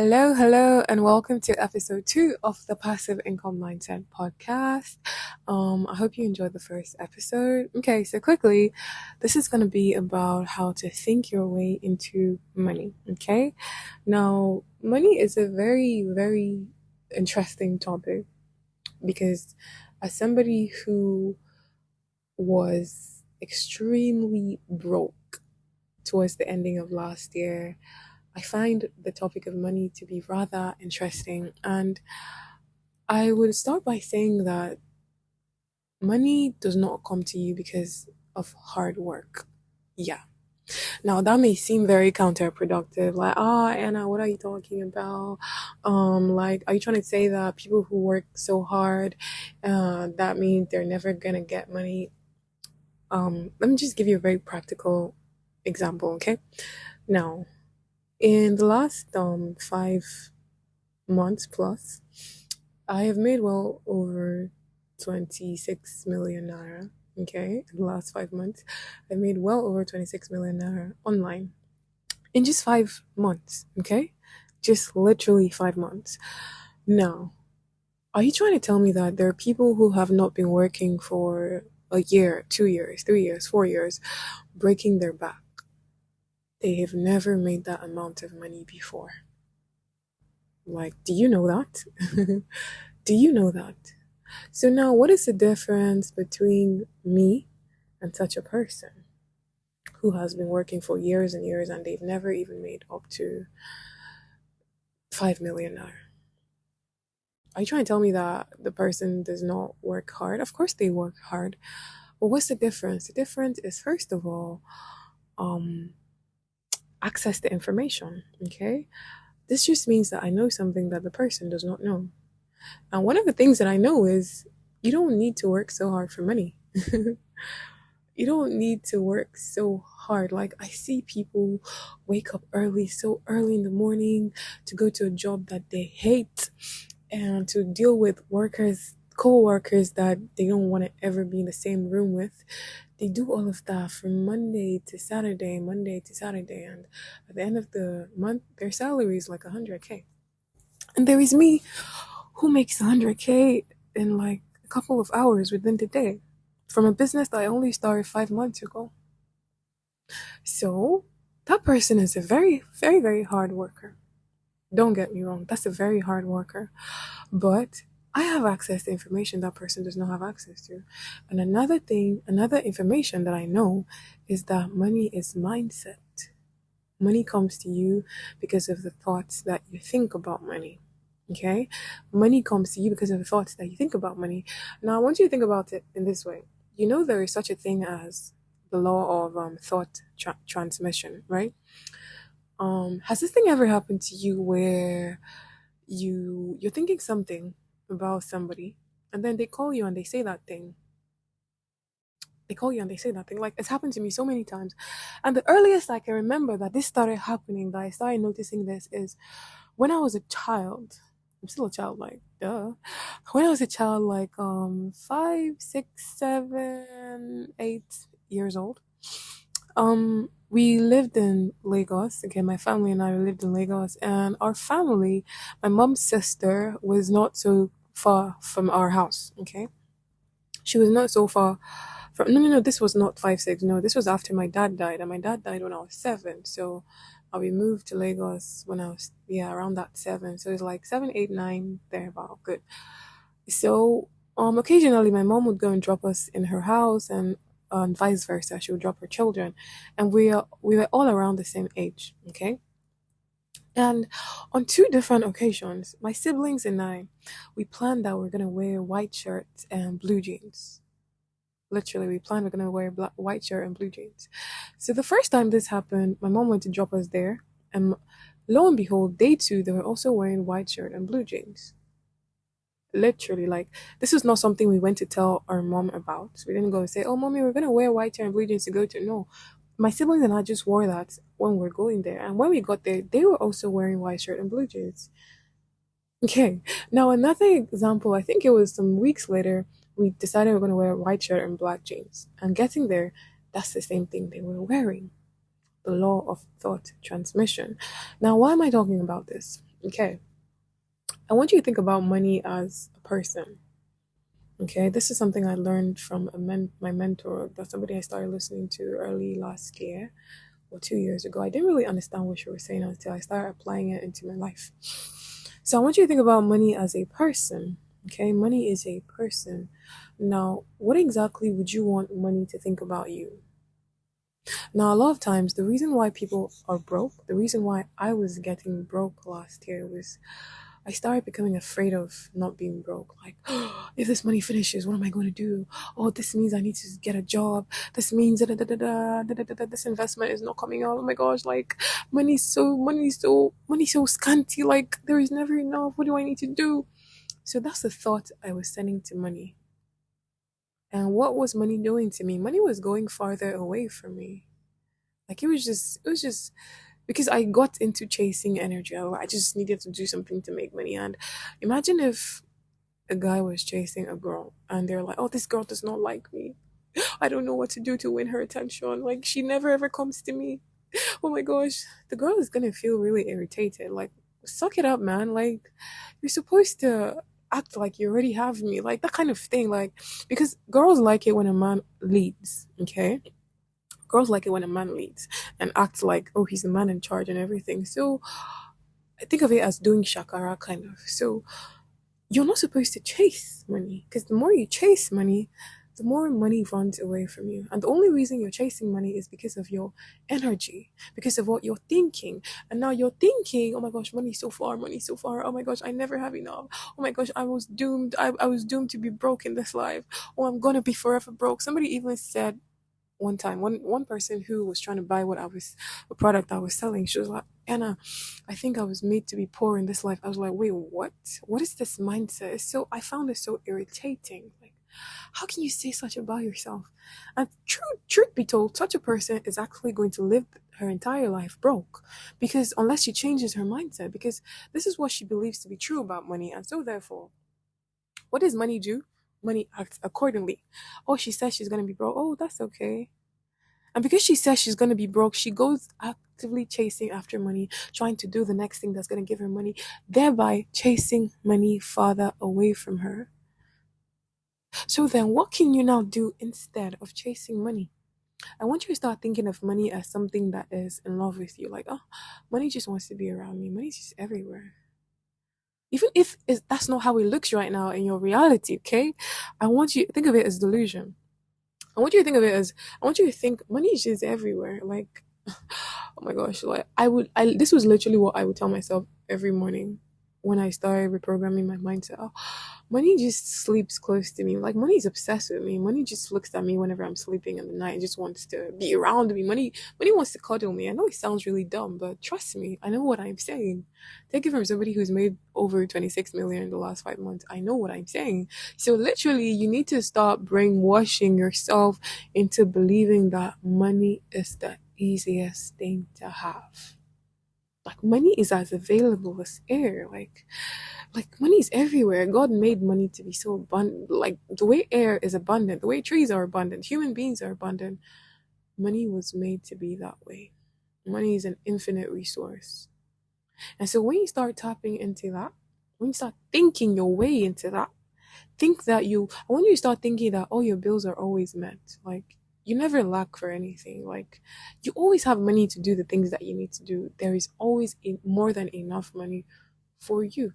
Hello, and welcome to episode 2 of the Passive Income Mindset podcast. I hope you enjoyed the first episode. Okay, so quickly, this is going to be about how to think your way into money. Okay, now, money is a very interesting topic because as somebody who was extremely broke towards the ending of last year, I find the topic of money to be rather interesting. And I would start by saying that money does not come to you because of hard work. Yeah. Now that may seem very counterproductive. Like, Anna, what are you talking about? Like, are you trying to say that people who work so hard, that means they're never gonna get money? Let me just give you a very practical example, okay? Now, in the last 5 months plus, I have made well over 26 million naira. Okay, in the last 5 months, I made well over 26 million naira online in just 5 months. Okay, just literally 5 months. Now, are you trying to tell me that there are people who have not been working for a year, 2 years, 3 years, 4 years, breaking their back? They have never made that amount of money before. Like, do you know that? Do you know that? So now, what is the difference between me and such a person who has been working for years and years and they've never even made up to 5 million naira? Are you trying to tell me that the person does not work hard? Of course they work hard. But what's the difference? The difference is, first of all, access to information. Okay? This just means that I know something that the person does not know. And one of the things that I know is you don't need to work so hard for money. You don't need to work so hard. Like, I see people wake up early, so early in the morning, to go to a job that they hate and to deal with co-workers that they don't want to ever be in the same room with. They do all of that from Monday to Saturday, and at the end of the month, their salary is like 100K. And there is me who makes 100K in like a couple of hours within the day from a business that I only started 5 months ago. So that person is a very hard worker. Don't get me wrong, that's a very hard worker. But I have access to information that person does not have access to. And another information that I know is that money is mindset. Money comes to you because of the thoughts that you think about money. Okay? Money comes to you because of the thoughts that you think about money. Now, I want you to think about it in this way. You know, there is such a thing as the law of thought transmission, right? Has this thing ever happened to you where you're thinking something about somebody, and then they call you and they say that thing? They call you and they say that thing. Like, it's happened to me so many times. And the earliest I can remember that this started happening, that I started noticing this, is when I was a child. I'm still a child, like, duh. When I was a child, like 5, 6, 7, 8 years old. We lived in Lagos. Okay, my family and I lived in Lagos, and our family, my mom's sister, was not so far from our house. Okay, she was not so far from. No. This was not 5, 6. No, this was after my dad died, and my dad died when I was 7. So, we moved to Lagos when I was around that 7. So it's like 7, 8, 9 thereabout. Good. So occasionally my mom would go and drop us in her house, and vice versa. She would drop her children, and we were all around the same age. Okay. And on 2 different occasions, my siblings and I, we planned that we're gonna wear white shirts and blue jeans. Literally, we planned we're gonna wear white shirt and blue jeans. So the first time this happened, my mom went to drop us there, and lo and behold, they were also wearing white shirt and blue jeans. Literally, like, this is not something we went to tell our mom about. We didn't go and say, "Oh, mommy, we're gonna wear white shirt and blue jeans to go to." No, my siblings and I just wore that when we are going there, and when we got there, they were also wearing white shirt and blue jeans. Okay, now another example. I think it was some weeks later. We decided we are gonna wear white shirt and black jeans, and getting there, that's the same thing they were wearing. The law of thought transmission. Now, why am I talking about this? Okay. I want you to think about money as a person. Okay, this is something I learned from my mentor. That's somebody I started listening to early last year or 2 years ago. I didn't really understand what she was saying until I started applying it into my life. So I want you to think about money as a person. Okay, money is a person. Now, what exactly would you want money to think about you? Now, a lot of times, the reason why people are broke, the reason why I was getting broke last year was I started becoming afraid of not being broke. Like, if this money finishes, what am I going to do? Oh, this means I need to get a job. This means this investment is not coming out. Oh my gosh, like money's so scanty. Like there is never enough. What do I need to do? So that's the thought I was sending to money. And what was money doing to me? Money was going farther away from me. Like it was just because I got into chasing energy. I just needed to do something to make money. And imagine if a guy was chasing a girl and they're like, oh, this girl does not like me. I don't know what to do to win her attention. Like, she never ever comes to me. Oh my gosh. The girl is gonna feel really irritated. Like, suck it up, man. Like, you're supposed to act like you already have me. Like, that kind of thing. Like, because girls like it when a man leads, okay? Girls like it when a man leads and acts like, oh, he's the man in charge and everything. So I think of it as doing shakara kind of. So you're not supposed to chase money because the more you chase money, the more money runs away from you. And the only reason you're chasing money is because of your energy, because of what you're thinking. And now you're thinking, oh my gosh, money's so far, money's so far. Oh my gosh, I never have enough. Oh my gosh, I was doomed. I was doomed to be broke in this life. Oh, I'm going to be forever broke. Somebody even said one time one person who was trying to buy a product I was selling, she was like, Anna, I think I was made to be poor in this life. I was like, wait, what is this mindset? I found it so irritating. Like, how can you say such about yourself? And truth be told, such a person is actually going to live her entire life broke, because unless she changes her mindset, because this is what she believes to be true about money. And so therefore, what does money do? Money acts accordingly. Oh, she says she's going to be broke. Oh, that's okay. And because she says she's going to be broke, she goes actively chasing after money, trying to do the next thing that's going to give her money, thereby chasing money farther away from her. So then, what can you now do instead of chasing money? I want you to start thinking of money as something that is in love with you. Like, oh, money just wants to be around me. Money's just everywhere. Even if that's not how it looks right now in your reality, okay? I want you to think of it as delusion. I want you to think of it as I want you to think money is just everywhere. Like, oh my gosh, like this was literally what I would tell myself every morning when I started reprogramming my mindset. Oh, money just sleeps close to me. Like, money is obsessed with me. Money just looks at me whenever I'm sleeping in the night and just wants to be around me. Money wants to cuddle me. I know it sounds really dumb, but trust me, I know what I'm saying. Take it from somebody who's made over 26 million in the last 5 months. I know what I'm saying. So literally, you need to stop brainwashing yourself into believing that money is the easiest thing to have. Like, money is as available as air. Like money is everywhere. God made money to be so abundant. Like the way air is abundant, the way trees are abundant, human beings are abundant. Money was made to be that way. Money is an infinite resource. And so when you start tapping into that, when you start thinking your way into that, I want you to start thinking that all your bills are always met. Like, you never lack for anything. Like, you always have money to do the things that you need to do. There is always more than enough money for you.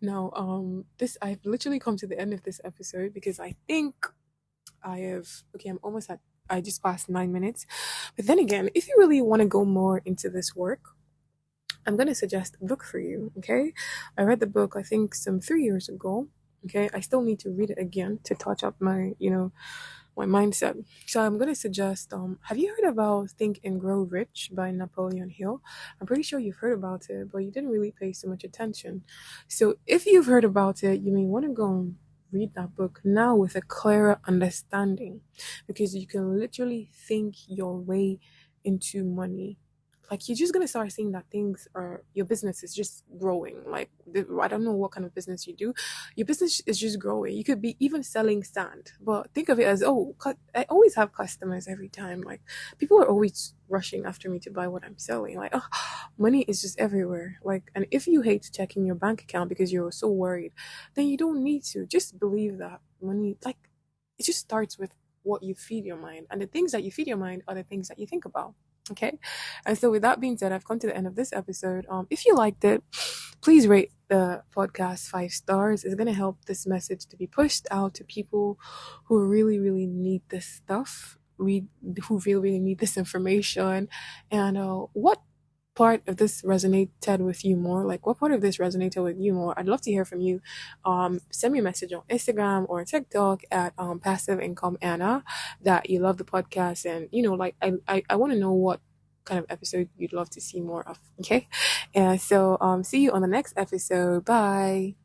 Now, this I've literally come to the end of this episode because I think I have okay, I just passed 9 minutes. But then again, if you really want to go more into this work, I'm gonna suggest a book for you. Okay. I read the book I think some 3 years ago. Okay. I still need to read it again to touch up my mindset. So I'm gonna suggest have you heard about Think and Grow Rich by Napoleon Hill? I'm pretty sure you've heard about it, but you didn't really pay so much attention. So if you've heard about it, you may want to go and read that book now with a clearer understanding, because you can literally think your way into money. like you're just gonna start seeing that things are your business is just growing. Like I don't know what kind of business you do, your business is just growing. You could be even selling sand, but think of it as, oh, I always have customers every time. Like people are always rushing after me to buy what I'm selling. Like, oh, money is just everywhere. Like, and if you hate checking your bank account because you're so worried, then you don't need to. Just believe that money, like, it just starts with what you feed your mind, and the things that you feed your mind are the things that you think about. Okay. And so with that being said, I've come to the end of this episode. If you liked it, please rate the podcast 5 stars. It's going to help this message to be pushed out to people who really, really need this stuff, who really, really need this information. And what part of this resonated with you more? Like, what part of this resonated with you more? I'd love to hear from you. Send me a message on Instagram or TikTok at Passive Income Anna that you love the podcast, and like I want to know what kind of episode you'd love to see more of. Okay, and so see you on the next episode. Bye.